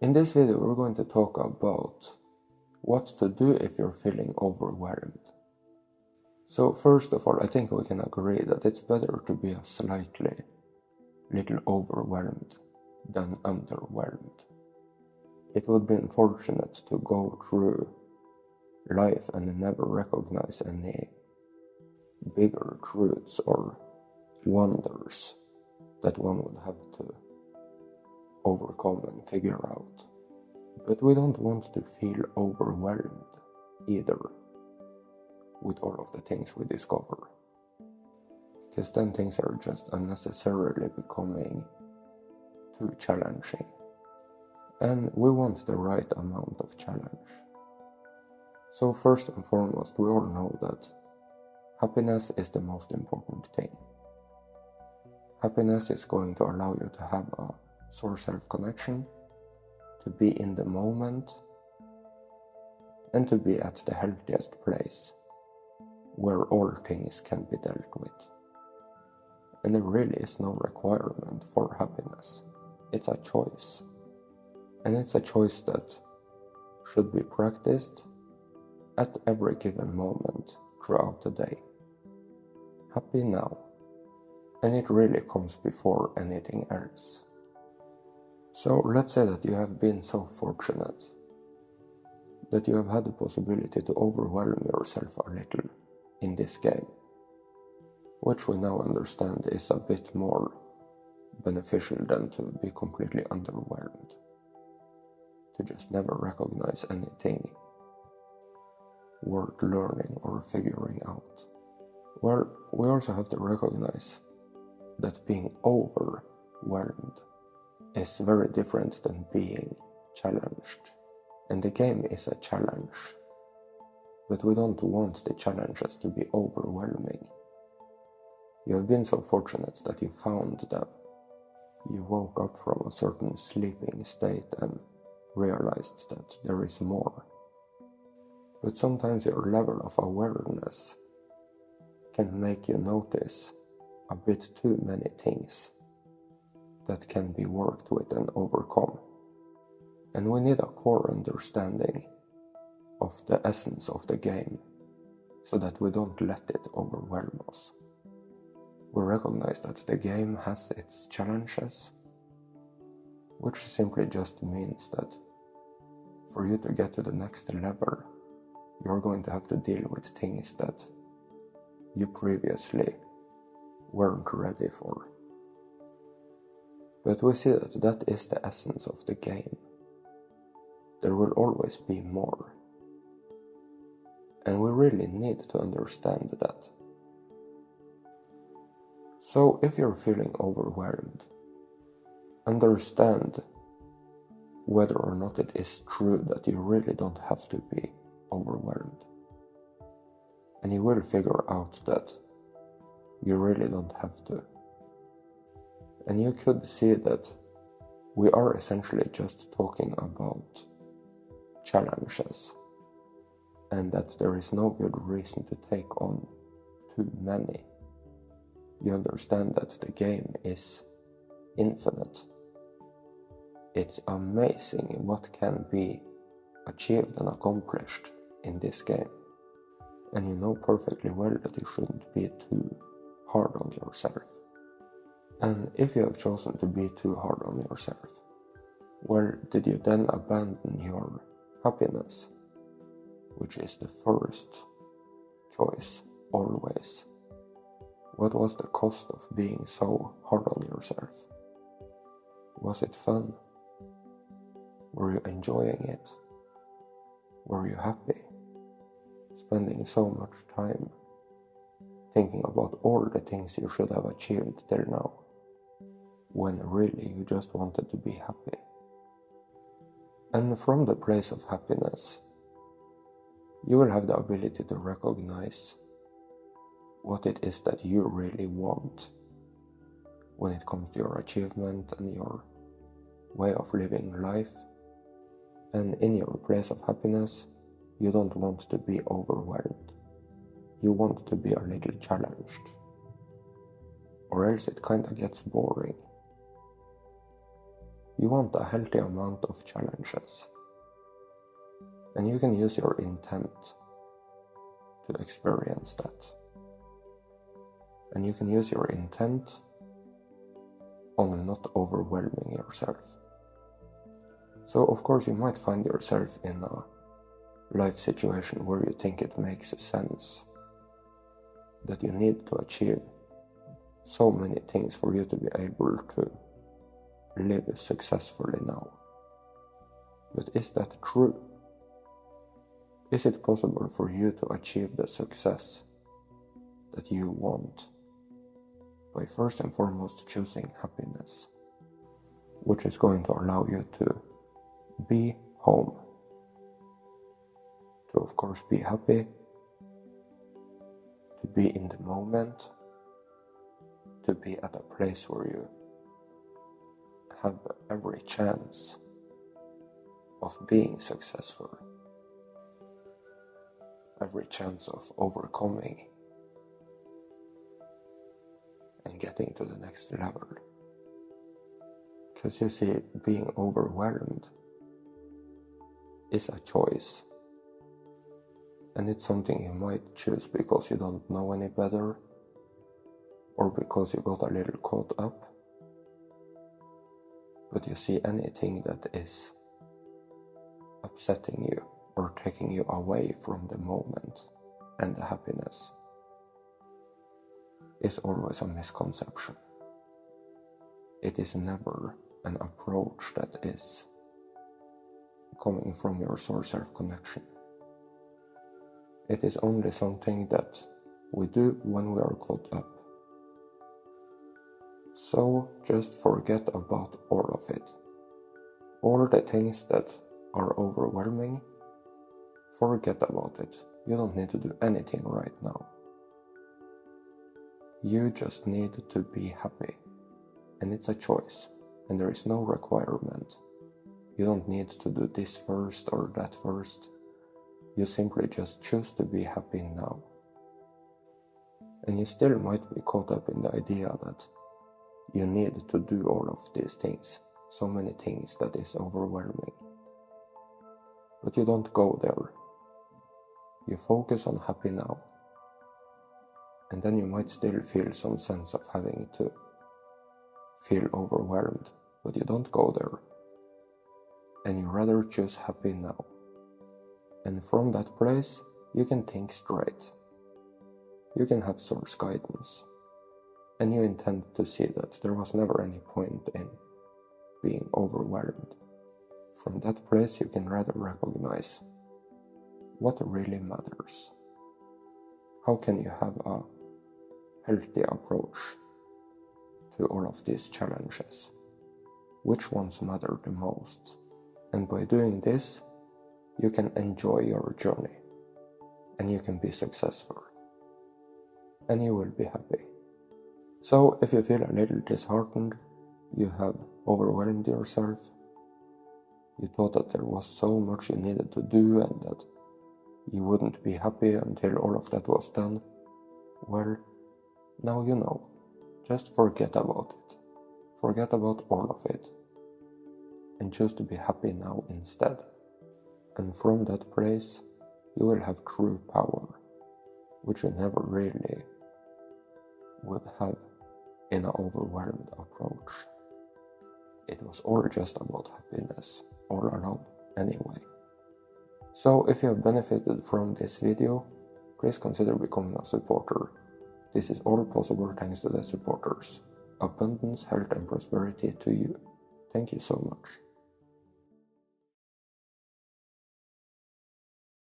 In this video, we're going to talk about what to do if you're feeling overwhelmed. So first of all, I think we can agree that it's better to be a slightly little overwhelmed than underwhelmed. It would be unfortunate to go through life and never recognize any bigger truths or wonders that one would have to overcome and figure out. But we don't want to feel overwhelmed either with all of the things we discover, because then things are just unnecessarily becoming too challenging, and we want the right amount of challenge. So first and foremost, we all know that happiness is the most important thing. Happiness is going to allow you to have a source self-connection, to be in the moment, and to be at the healthiest place where all things can be dealt with. And there really is no requirement for happiness. It's a choice. And it's a choice that should be practiced at every given moment throughout the day. Happy now. And it really comes before anything else. So let's say that you have been so fortunate that you have had the possibility to overwhelm yourself a little in this game, which we now understand is a bit more beneficial than to be completely underwhelmed, to just never recognize anything worth learning or figuring out. Well, we also have to recognize that being overwhelmed is very different than being challenged. And the game is a challenge, but we don't want the challenges to be overwhelming. You have been so fortunate that you found them. You woke up from a certain sleeping state and realized that there is more. But sometimes your level of awareness can make you notice a bit too many things that can be worked with and overcome. And we need a core understanding of the essence of the game so that we don't let it overwhelm us. We recognize that the game has its challenges, which simply just means that for you to get to the next level, you're going to have to deal with things that you previously weren't ready for. But we see that that is the essence of the game. There will always be more. And we really need to understand that. So if you're feeling overwhelmed, understand whether or not it is true that you really don't have to be overwhelmed. And you will figure out that you really don't have to. And you could see that we are essentially just talking about challenges, and that there is no good reason to take on too many. You understand that the game is infinite. It's amazing what can be achieved and accomplished in this game. And you know perfectly well that you shouldn't be too hard on yourself. And if you have chosen to be too hard on yourself, well, did you then abandon your happiness, which is the first choice always? What was the cost of being so hard on yourself? Was it fun? Were you enjoying it? Were you happy? Spending so much time thinking about all the things you should have achieved till now, when really you just wanted to be happy. And from the place of happiness, you will have the ability to recognize what it is that you really want when it comes to your achievement and your way of living life. And in your place of happiness, you don't want to be overwhelmed. You want to be a little challenged, or else it kinda gets boring. You want a healthy amount of challenges. And you can use your intent to experience that. And you can use your intent on not overwhelming yourself. So of course you might find yourself in a life situation where you think it makes sense that you need to achieve so many things for you to be able to live successfully now. But is that true? Is it possible for you to achieve the success that you want by first and foremost choosing happiness, which is going to allow you to be home, to of course be happy, to be in the moment, to be at a place where you have every chance of being successful, every chance of overcoming and getting to the next level. Because you see, being overwhelmed is a choice, and it's something you might choose because you don't know any better, or because you got a little caught up. But you see, anything that is upsetting you or taking you away from the moment and the happiness is always a misconception. It is never an approach that is coming from your source self-connection. It is only something that we do when we are caught up. So just forget about all of it. All the things that are overwhelming, forget about it. You don't need to do anything right now. You just need to be happy. And it's a choice. And there is no requirement. You don't need to do this first or that first. You simply just choose to be happy now. And you still might be caught up in the idea that you need to do all of these things, so many things that is overwhelming. But you don't go there. You focus on happy now. And then you might still feel some sense of having to feel overwhelmed, but you don't go there. And you rather choose happy now. And from that place, you can think straight. You can have source guidance. And you intend to see that there was never any point in being overwhelmed. From that place, you can rather recognize what really matters. How can you have a healthy approach to all of these challenges? Which ones matter the most? And by doing this, you can enjoy your journey, and you can be successful, and you will be happy. So if you feel a little disheartened, you have overwhelmed yourself, you thought that there was so much you needed to do and that you wouldn't be happy until all of that was done, well, now you know. Just forget about it. Forget about all of it. And choose to be happy now instead. And from that place, you will have true power, which you never really would have in an overwhelmed approach. It was all just about happiness all along anyway. So if you have benefited from this video, please consider becoming a supporter. This is all possible thanks to the supporters. Abundance, health and prosperity to you. Thank you so much.